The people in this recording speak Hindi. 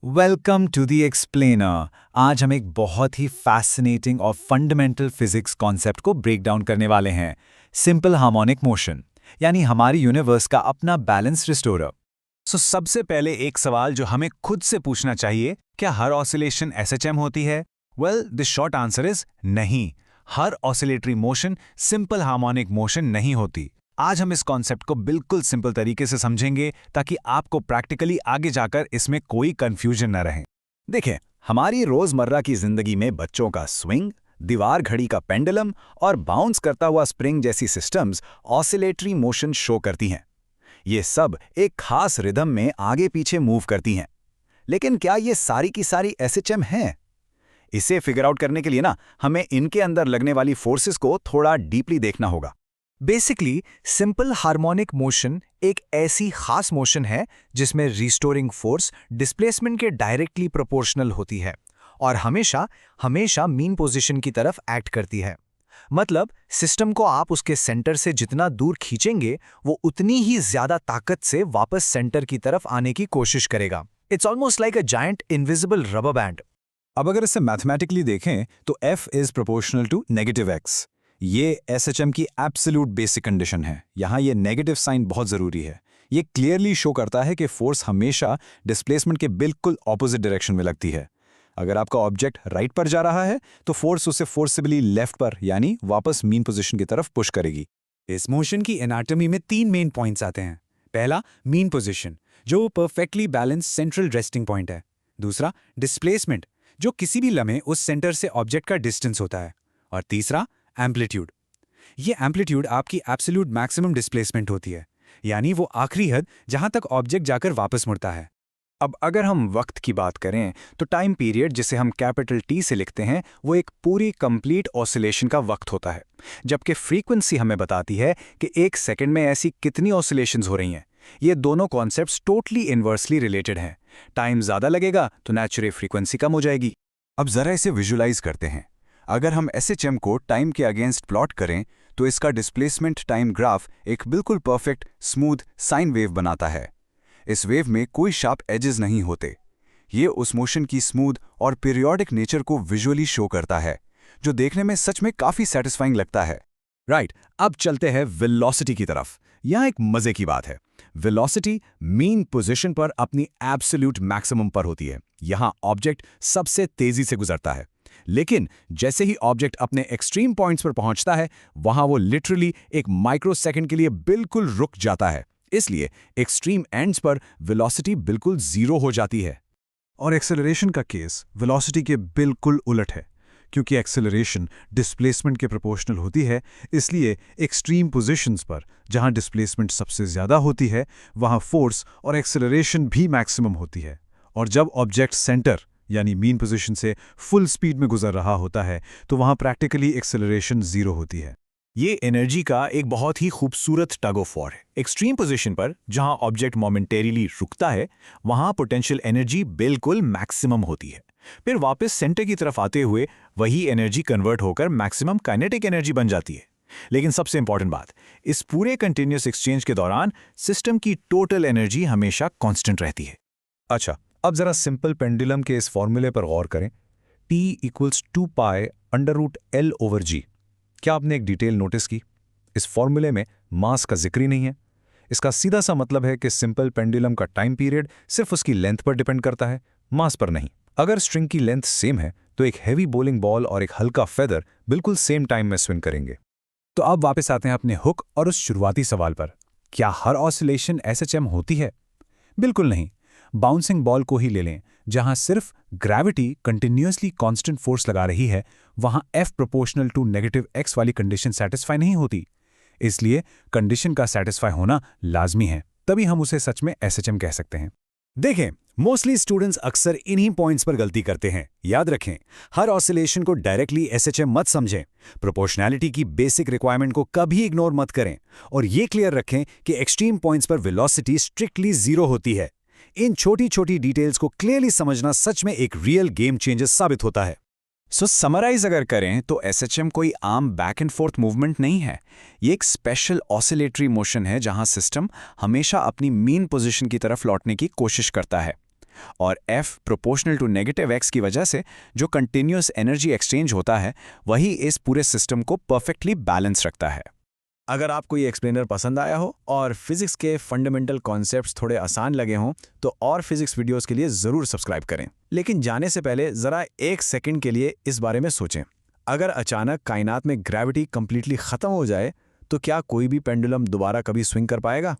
Welcome to the explainer. आज हम एक बहुत ही फैसिनेटिंग और फंडामेंटल फिजिक्स कॉन्सेप्ट को ब्रेक डाउन करने वाले हैं। सिंपल हार्मोनिक मोशन, यानी हमारी यूनिवर्स का अपना बैलेंस रिस्टोरर। सबसे पहले एक सवाल जो हमें खुद से पूछना चाहिए, क्या हर ऑसिलेशन एसएचएम होती है? Well, the short answer is नहीं। हर oscillatory motion simple harmonic motion नहीं होती। आज हम इस कॉन्सेप्ट को बिल्कुल सिंपल तरीके से समझेंगे ताकि आपको प्रैक्टिकली आगे जाकर इसमें कोई कंफ्यूजन न रहे। देखिए, हमारी रोजमर्रा की जिंदगी में बच्चों का स्विंग, दीवार घड़ी का पेंडुलम और बाउंस करता हुआ स्प्रिंग जैसी सिस्टम्स ऑसिलेटरी मोशन शो करती हैं। ये सब एक खास रिदम में आगे पीछे मूव करती हैं। लेकिन क्या ये सारी की सारी एसएचएम हैं? इसे फिगर आउट करने के लिए हमें इनके अंदर लगने वाली फोर्सेस को थोड़ा डीपली देखना होगा। बेसिकली सिंपल हार्मोनिक मोशन एक ऐसी खास मोशन है जिसमें रिस्टोरिंग फोर्स डिस्प्लेसमेंट के डायरेक्टली प्रोपोर्शनल होती है और हमेशा हमेशा मीन पोजीशन की तरफ एक्ट करती है। मतलब सिस्टम को आप उसके सेंटर से जितना दूर खींचेंगे वो उतनी ही ज्यादा ताकत से वापस सेंटर की तरफ आने की कोशिश करेगा। It's almost like a giant invisible rubber band. अब अगर इसे मैथमेटिकली देखें तो F is proportional to negative x। ये एसएचएम की एब्सोल्यूट बेसिक कंडीशन है। यहाँ ये नेगेटिव साइन बहुत ज़रूरी है। ये क्लियरली शो करता है कि फोर्स हमेशा डिस्प्लेसमेंट के बिल्कुल ऑपोजिट डायरेक्शन में लगती है। अगर आपका ऑब्जेक्ट राइट पर जा रहा है तो फोर्स उसे फोर्सिबली लेफ्ट पर यानी वापस मीन पोजीशन की तरफ पुश करेगी। इस मोशन की एनाटॉमी में 3 मेन पॉइंट्स आते हैं। पहला, मीन पोजीशन, जो perfectly balance central resting point है। दूसरा, डिस्प्लेसमेंट, जो किसी भी लम्हे उस सेंटर से ऑब्जेक्ट का डिस्टेंस होता है। और तीसरा, एम्पलीट्यूड। ये एम्पलीट्यूड आपकी एब्सोल्यूट मैक्सिमम डिस्प्लेसमेंट होती है, यानी वो आखिरी हद जहां तक ऑब्जेक्ट जाकर वापस मुड़ता है। अब अगर हम वक्त की बात करें तो टाइम पीरियड जिसे हम कैपिटल T से लिखते हैं वो एक पूरी कंप्लीट ऑसिलेशन का वक्त होता है, जबकि फ्रीक्वेंसी हमें बताती है कि एक सेकंड में ऐसी कितनी ऑसिलेशंस हो रही हैं। ये दोनों कॉन्सेप्ट्स टोटली इन्वर्सली रिलेटेड हैं। टाइम ज़्यादा लगेगा तो नेचुरल फ्रीक्वेंसी कम हो जाएगी। अब ज़रा इसे विजुलाइज करते हैं। अगर हम एसएचएम को टाइम के अगेंस्ट प्लॉट करें तो इसका डिस्प्लेसमेंट टाइम ग्राफ एक बिल्कुल परफेक्ट स्मूथ साइन वेव बनाता है। इस वेव में कोई शार्प एजेस नहीं होते। ये उस मोशन की स्मूथ और पीरियोडिक नेचर को विजुअली शो करता है, जो देखने में सच में काफ़ी सेटिस्फाइंग लगता है। राइट, अब चलते हैं वेलोसिटी की तरफ। यहाँ एक मजे की बात है। वेलोसिटी मीन पोजीशन पर अपनी एब्सोल्यूट मैक्सिमम पर होती है। यहाँ ऑब्जेक्ट सबसे तेजी से गुजरता है, लेकिन जैसे ही ऑब्जेक्ट अपने एक्सट्रीम पॉइंट्स पर पहुंचता है वहां वो लिटरली एक माइक्रो सेकंड के लिए बिल्कुल रुक जाता है। इसलिए एक्सट्रीम एंड्स पर वेलोसिटी बिल्कुल जीरो हो जाती है। और एक्सेलरेशन का केस वेलोसिटी के बिल्कुल उलट है, क्योंकि एक्सेलरेशन डिस्प्लेसमेंट के प्रोपोर्शनल होती है। इसलिए एक्सट्रीम पोजीशंस पर जहां डिस्प्लेसमेंट सबसे ज़्यादा होती है वहां फोर्स और एक्सेलरेशन भी मैक्सिमम होती है। और जब ऑब्जेक्ट सेंटर यानी मीन पोजीशन से फुल स्पीड में गुजर रहा होता है तो वहां प्रैक्टिकली एक्सेलरेशन जीरो होती है। ये एनर्जी का एक बहुत ही खूबसूरत टग ऑफ वॉर है। एक्सट्रीम पोजीशन पर जहां ऑब्जेक्ट मोमेंटेरीली रुकता है वहां पोटेंशियल एनर्जी बिल्कुल मैक्सिमम होती है। फिर वापस सेंटर की तरफ आते हुए वही एनर्जी कन्वर्ट होकर मैक्सिमम काइनेटिक एनर्जी बन जाती है। लेकिन सबसे इंपॉर्टेंट बात, इस पूरे कंटिन्यूस एक्सचेंज के दौरान सिस्टम की टोटल एनर्जी हमेशा कांस्टेंट रहती है। अच्छा, अब जरा सिंपल पेंडुलम के इस फॉर्मूले पर गौर करें। T = 2π√L/g। क्या आपने एक डिटेल नोटिस की? इस फॉर्मूले में मास का जिक्र ही नहीं है। इसका सीधा सा मतलब है कि सिंपल पेंडुलम का टाइम पीरियड सिर्फ उसकी लेंथ पर डिपेंड करता है, मास पर नहीं। अगर स्ट्रिंग की लेंथ सेम है तो एक हैवी बोलिंग बॉल और एक हल्का फेदर बिल्कुल सेम टाइम में स्विंग करेंगे। तो अब वापस आते हैं अपने हुक और उस शुरुआती सवाल पर, क्या हर ऑसिलेशन एसएचएम होती है? बिल्कुल नहीं। बाउंसिंग बॉल को ही ले लें, जहां सिर्फ ग्रेविटी कंटिन्यूअसली कांस्टेंट फोर्स लगा रही है, वहां F proportional to negative x वाली कंडीशन सेटिस्फाई नहीं होती। इसलिए कंडीशन का सेटिस्फाई होना लाजमी है, तभी हम उसे सच में एसएचएम कह सकते हैं। देखें, मोस्टली स्टूडेंट्स अक्सर इन्हीं पॉइंट्स पर गलती करते हैं। याद रखें, हर ऑसिलेशन को डायरेक्टली एसएचएम मत समझें। प्रोपोर्शनैलिटी की बेसिक रिक्वायरमेंट को कभी इग्नोर मत करें और ये क्लियर रखें कि एक्सट्रीम पॉइंट्स पर वेलोसिटी स्ट्रिक्टली जीरो होती है। इन छोटी छोटी डिटेल्स को क्लियरली समझना सच में एक रियल गेम चेंजर साबित होता है। समराइज अगर करें तो एसएचएम कोई आम बैक एंड फोर्थ मूवमेंट नहीं है। ये एक स्पेशल ऑसिलेटरी मोशन है जहां सिस्टम हमेशा अपनी मीन पोजीशन की तरफ लौटने की कोशिश करता है। और F proportional to negative x की वजह से जो कंटिन्यूस एनर्जी एक्सचेंज होता है वही इस पूरे सिस्टम को परफेक्टली बैलेंस रखता है। अगर आपको ये एक्सप्लेनर पसंद आया हो और फिजिक्स के फंडामेंटल कॉन्सेप्ट्स थोड़े आसान लगे हों तो और फिजिक्स वीडियोस के लिए ज़रूर सब्सक्राइब करें। लेकिन जाने से पहले ज़रा एक सेकंड के लिए इस बारे में सोचें, अगर अचानक कायनात में ग्रेविटी कंप्लीटली ख़त्म हो जाए तो क्या कोई भी पेंडुलम दोबारा कभी स्विंग कर पाएगा?